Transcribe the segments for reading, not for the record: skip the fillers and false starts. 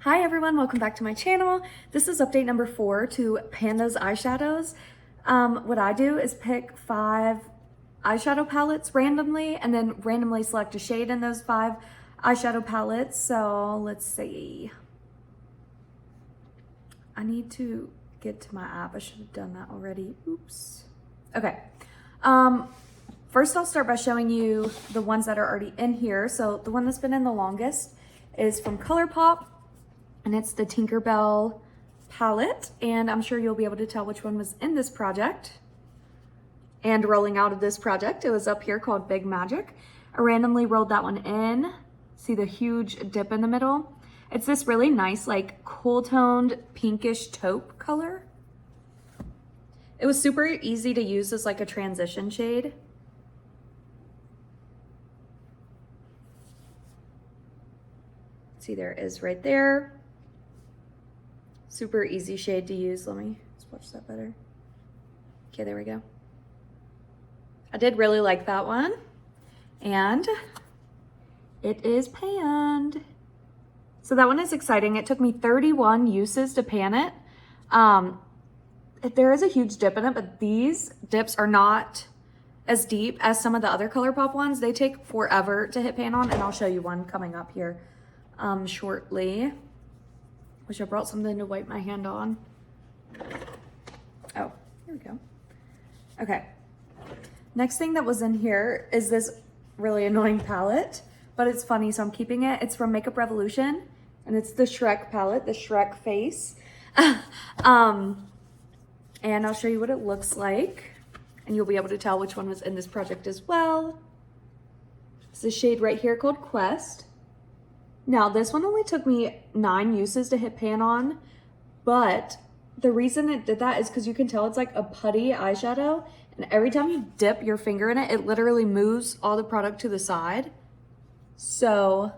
Hi everyone, welcome back to my channel. This is update number 4 to pan those eyeshadows. What I do is pick 5 eyeshadow palettes randomly and then randomly select a shade in those 5 eyeshadow palettes. So let's see. I need to get to my app. I should have done that already. Oops. Okay. First I'll start by showing you the ones that are already in here. So the one that's been in the longest is from ColourPop. And it's the Tinkerbell palette, and I'm sure you'll be able to tell which one was in this project. And rolling out of this project, it was up here called Big Magic. I randomly rolled that one in. See the huge dip in the middle? It's this really nice, like cool toned pinkish taupe color. It was super easy to use as like a transition shade. See, there it is right there. Super easy shade to use. Let me swatch that better. Okay, there we go. I did really like that one. And it is panned. So that one is exciting. It took me 31 uses to pan it. There is a huge dip in it, but these dips are not as deep as some of the other ColourPop ones. They take forever to hit pan on, and I'll show you one coming up here shortly. Wish I brought something to wipe my hand on. Oh, here we go. Okay. Next thing that was in here is this really annoying palette, but it's funny, so I'm keeping it. It's from Makeup Revolution, and it's the Shrek palette, the Shrek face. And I'll show you what it looks like, and you'll be able to tell which one was in this project as well. It's a shade right here called Quest. Now, this one only took me 9 uses to hit pan on, but the reason it did that is because you can tell it's like a putty eyeshadow, and every time you dip your finger in it, it literally moves all the product to the side. So,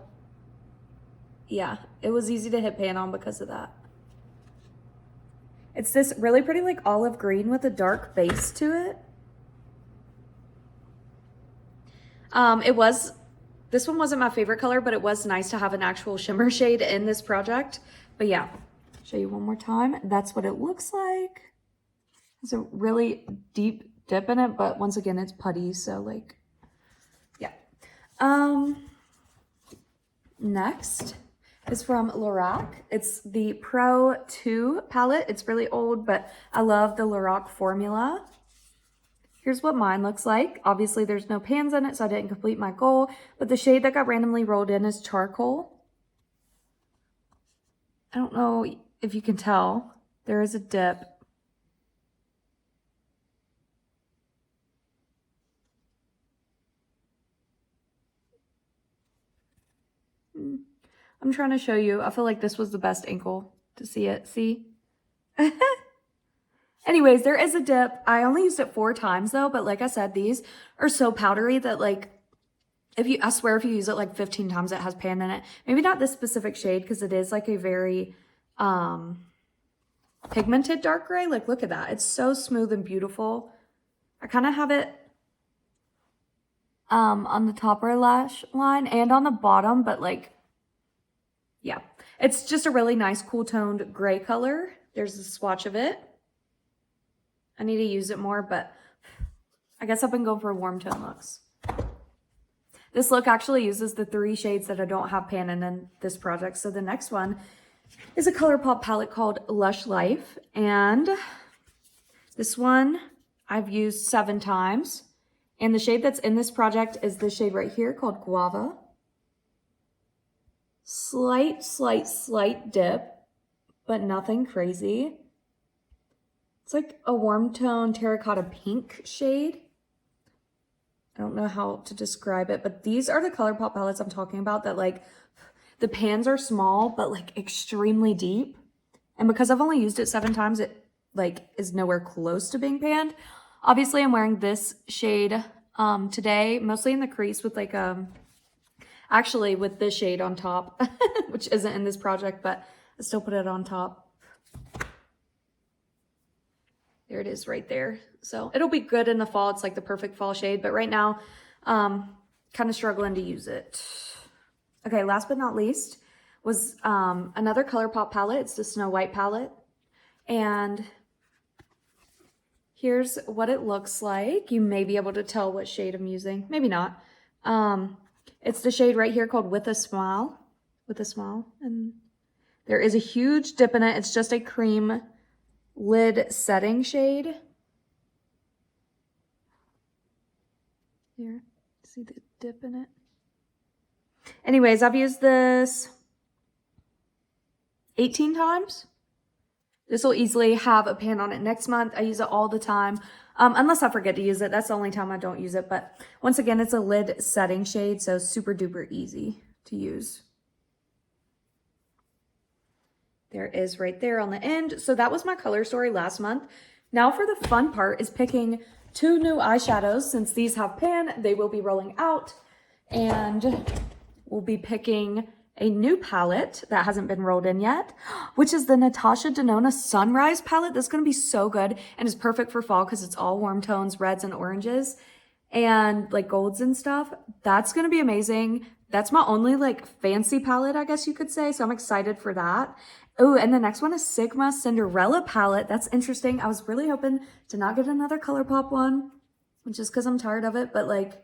yeah, it was easy to hit pan on because of that. It's this really pretty like olive green with a dark base to it. This one wasn't my favorite color, but it was nice to have an actual shimmer shade in this project. But yeah, show you one more time. That's what it looks like. It's a really deep dip in it, but once again, it's putty, so like, yeah. Next is from Lorac. It's the Pro 2 palette. It's really old, but I love the Lorac formula. Here's what mine looks like. Obviously, there's no pans in it, so I didn't complete my goal. But the shade that got randomly rolled in is Charcoal. I don't know if you can tell. There is a dip. I'm trying to show you. I feel like this was the best angle to see it. See? Anyways, there is a dip. I only used it 4 times though, but like I said, these are so powdery that like, I swear if you use it like 15 times, it has pan in it. Maybe not this specific shade because it is like a very pigmented dark gray. Like, look at that. It's so smooth and beautiful. I kind of have it on the top of our lash line and on the bottom, but like, yeah. It's just a really nice cool toned gray color. There's a swatch of it. I need to use it more, but I guess I've been going for warm tone looks. This look actually uses the 3 shades that I don't have pan in this project. So the next one is a ColourPop palette called Lush Life. And this one I've used 7 times. And the shade that's in this project is this shade right here called Guava. Slight dip, but nothing crazy. It's like a warm tone terracotta pink shade. I don't know how to describe it, but these are the ColourPop palettes I'm talking about that like the pans are small, but like extremely deep. And because I've only used it 7 times, it like is nowhere close to being panned. Obviously I'm wearing this shade today, mostly in the crease with like, actually with this shade on top, which isn't in this project, but I still put it on top. There it is right there. So it'll be good in the fall. It's like the perfect fall shade, but right now, kind of struggling to use it. Okay, last but not least, was another ColourPop palette. It's the Snow White palette. And here's what it looks like. You may be able to tell what shade I'm using. Maybe not. It's the shade right here called With a Smile. With a Smile. And there is a huge dip in it. It's just a cream lid setting shade. Here, see the dip in it? Anyways, I've used this 18 times. This will easily have a pan on it next month. I use it all the time, unless I forget to use it. That's the only time I don't use it. But once again, it's a lid setting shade, so super duper easy to use. There it is right there on the end. So that was my color story last month. Now for the fun part is picking 2 new eyeshadows. Since these have pan, they will be rolling out. And we'll be picking a new palette that hasn't been rolled in yet, which is the Natasha Denona Sunrise palette. This is going to be so good and is perfect for fall because it's all warm tones, reds and oranges, and like golds and stuff. That's going to be amazing. That's my only like fancy palette, I guess you could say. So I'm excited for that. Oh, and the next one is Sigma Cinderella palette. That's interesting. I was really hoping to not get another ColourPop one, just because I'm tired of it, but like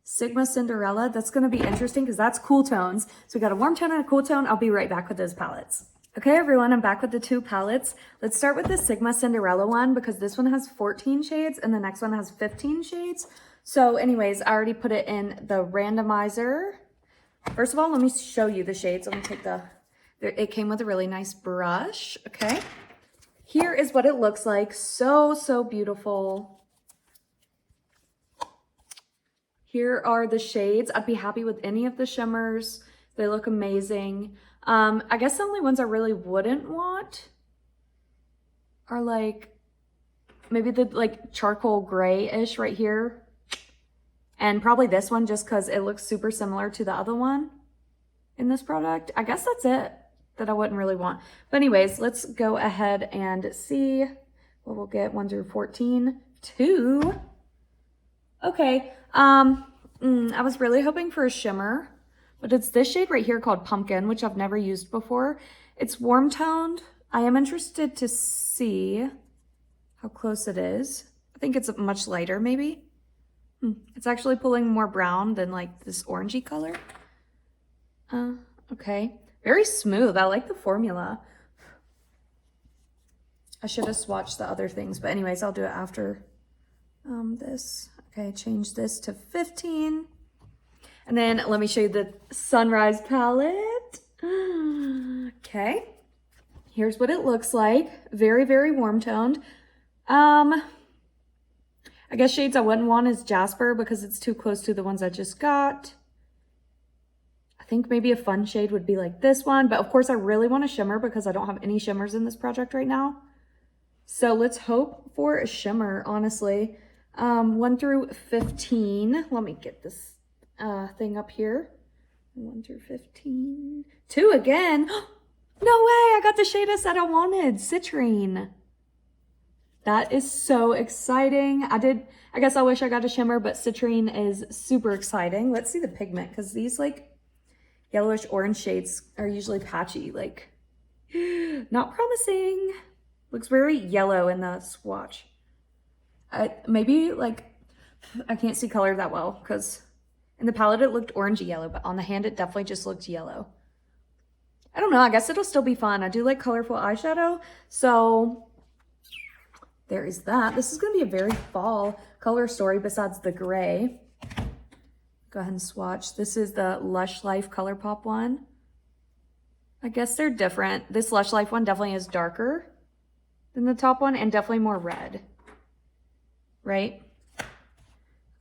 Sigma Cinderella, that's going to be interesting because that's cool tones. So we got a warm tone and a cool tone. I'll be right back with those palettes. Okay, everyone, I'm back with the 2 palettes. Let's start with the Sigma Cinderella one because this one has 14 shades and the next one has 15 shades. So anyways, I already put it in the randomizer. First of all, let me show you the shades. Let me take it came with a really nice brush. Okay, here is what it looks like. So, so beautiful. Here are the shades. I'd be happy with any of the shimmers. They look amazing. I guess the only ones I really wouldn't want are like maybe the like charcoal gray-ish right here. And probably this one just because it looks super similar to the other one in this product. I guess that's it that I wouldn't really want. But anyways, let's go ahead and see what we'll get 1 through 14. 2. Okay. I was really hoping for a shimmer, but it's this shade right here called Pumpkin, which I've never used before. It's warm toned. I am interested to see how close it is. I think it's much lighter maybe. It's actually pulling more brown than like this orangey color. Okay. Very smooth. I like the formula. I should have swatched the other things, but anyways, I'll do it after this. Okay, change this to 15. And then let me show you the Sunrise palette. Okay. Here's what it looks like. Very, very warm toned. I guess shades I wouldn't want is Jasper because it's too close to the ones I just got. I think maybe a fun shade would be like this one, but of course I really want a shimmer because I don't have any shimmers in this project right now. So let's hope for a shimmer, honestly. 1 through 15. Let me get this thing up here. 1 through 15. 2 again. No way, I got the shade I said I wanted, Citrine. That is so exciting. I guess I wish I got a shimmer, but Citrine is super exciting. Let's see the pigment because these like yellowish orange shades are usually patchy, like not promising. Looks very yellow in the swatch. Maybe like, I can't see color that well because in the palette it looked orangey yellow, but on the hand it definitely just looked yellow. I don't know, I guess it'll still be fun. I do like colorful eyeshadow, so there is that. This is going to be a very fall color story besides the gray. Go ahead and swatch. This is the Lush Life ColourPop one. I guess they're different. This Lush Life one definitely is darker than the top one and definitely more red. Right?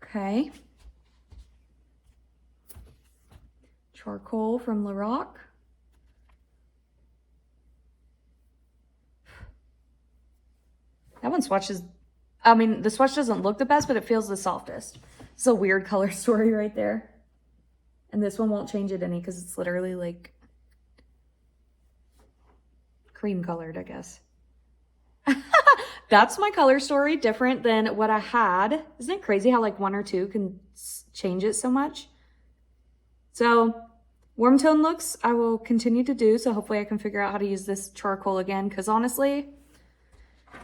Okay. Charcoal from Lorac. That one swatches, I mean, the swatch doesn't look the best, but it feels the softest. It's a weird color story right there. And this one won't change it any because it's literally like cream colored, I guess. That's my color story, different than what I had. Isn't it crazy how like 1 or 2 can change it so much? So Warm tone looks I will continue to do, so hopefully I can figure out how to use this charcoal again, because honestly,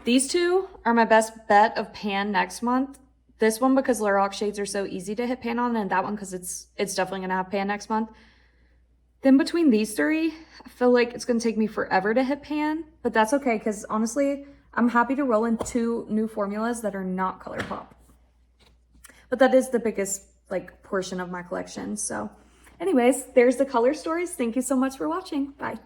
these two are my best bet of pan next month. This one because Lorac shades are so easy to hit pan on, and that one because it's definitely going to have pan next month. Then between these three, I feel like it's going to take me forever to hit pan, but that's okay because honestly, I'm happy to roll in 2 new formulas that are not ColourPop. But that is the biggest like portion of my collection. So anyways, there's the color stories. Thank you so much for watching. Bye.